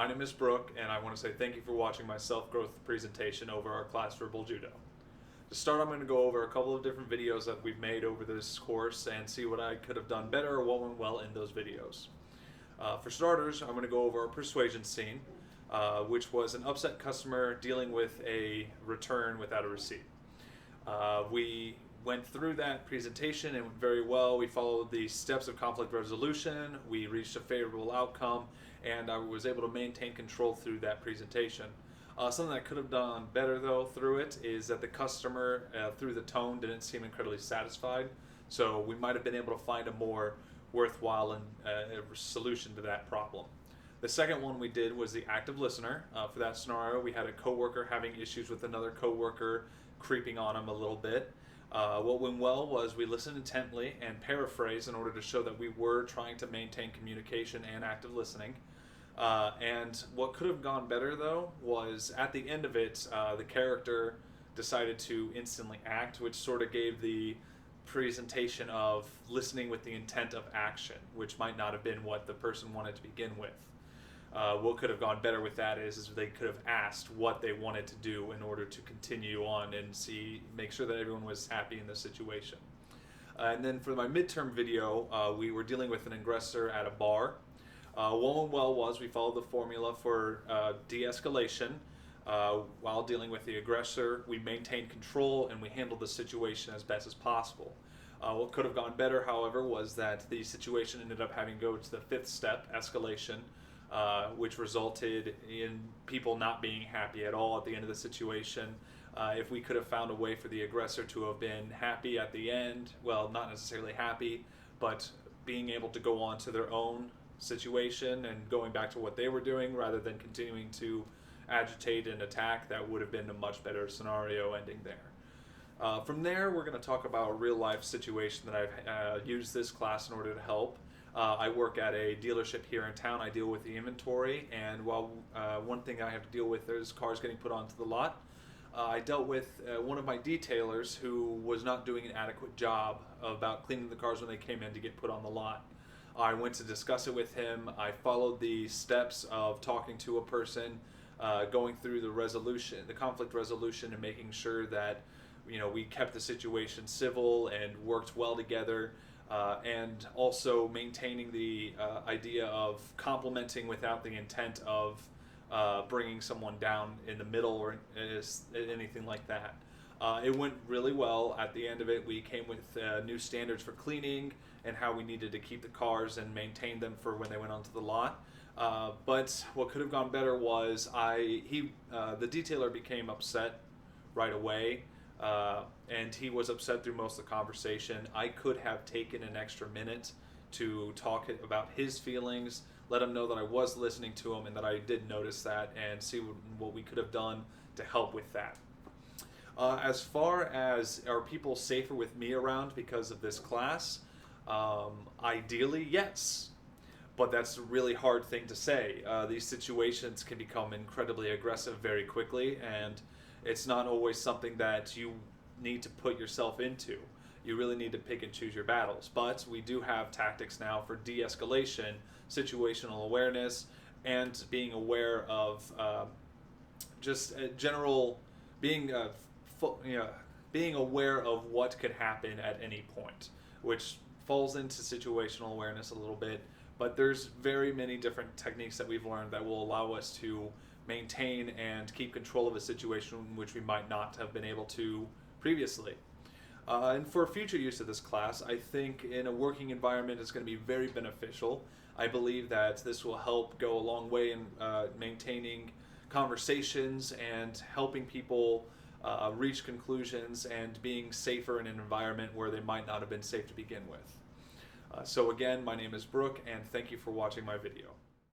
My name is Brooke, and I want to say thank you for watching my self-growth presentation over our class Verbal Judo. To start, I'm going to go over a couple of different videos that we've made over this course and see what I could have done better or what went well in those videos. For starters, I'm going to go over our persuasion scene, which was an upset customer dealing with a return without a receipt. We went through that presentation and went very well. We followed the steps of conflict resolution. We reached a favorable outcome, and I was able to maintain control through that presentation. Something that could have done better though through it is that the customer, through the tone, didn't seem incredibly satisfied. So we might have been able to find a more worthwhile solution to that problem. The second one we did was the active listener. For that scenario, we had a coworker having issues with another coworker creeping on him a little bit. What went well was we listened intently and paraphrased in order to show that we were trying to maintain communication and active listening. And what could have gone better though was at the end of it, the character decided to instantly act, which sort of gave the presentation of listening with the intent of action, which might not have been what the person wanted to begin with. What could have gone better with that is they could have asked what they wanted to do in order to continue on and make sure that everyone was happy in the situation. And then for my midterm video, we were dealing with an aggressor at a bar. What went well was we followed the formula for de-escalation. While dealing with the aggressor, we maintained control and we handled the situation as best as possible. What could have gone better, however, was that the situation ended up having to go to the fifth step, escalation, which resulted in people not being happy at all at the end of the situation. If we could have found a way for the aggressor to have been happy at the end, well, not necessarily happy, but being able to go on to their own situation and going back to what they were doing rather than continuing to agitate and attack, that would have been a much better scenario ending there. From there, we're going to talk about a real life situation that I've used this class in order to help. I work at a dealership here in town. I deal with the inventory, and while one thing I have to deal with is cars getting put onto the lot, I dealt with one of my detailers who was not doing an adequate job about cleaning the cars when they came in to get put on the lot. I went to discuss it with him. I followed the steps of talking to a person, going through the conflict resolution, and making sure that we kept the situation civil and worked well together. And also maintaining the idea of complimenting without the intent of bringing someone down in the middle or anything like that. It went really well. At the end of it, we came with new standards for cleaning and how we needed to keep the cars and maintain them for when they went onto the lot. But what could have gone better was the detailer became upset right away. And he was upset through most of the conversation. I could have taken an extra minute to talk about his feelings, let him know that I was listening to him and that I did notice that, and see what we could have done to help with that. As far as are people safer with me around because of this class, ideally yes. But that's a really hard thing to say. These situations can become incredibly aggressive very quickly, and it's not always something that you need to put yourself into. You really need to pick and choose your battles. But we do have tactics now for de-escalation, situational awareness, and being aware of being aware of what could happen at any point, which falls into situational awareness a little bit. But there's very many different techniques that we've learned that will allow us to maintain and keep control of a situation in which we might not have been able to previously. And for future use of this class, I think in a working environment it's going to be very beneficial. I believe that this will help go a long way in maintaining conversations and helping people reach conclusions and being safer in an environment where they might not have been safe to begin with. So again, my name is Brooke, and thank you for watching my video.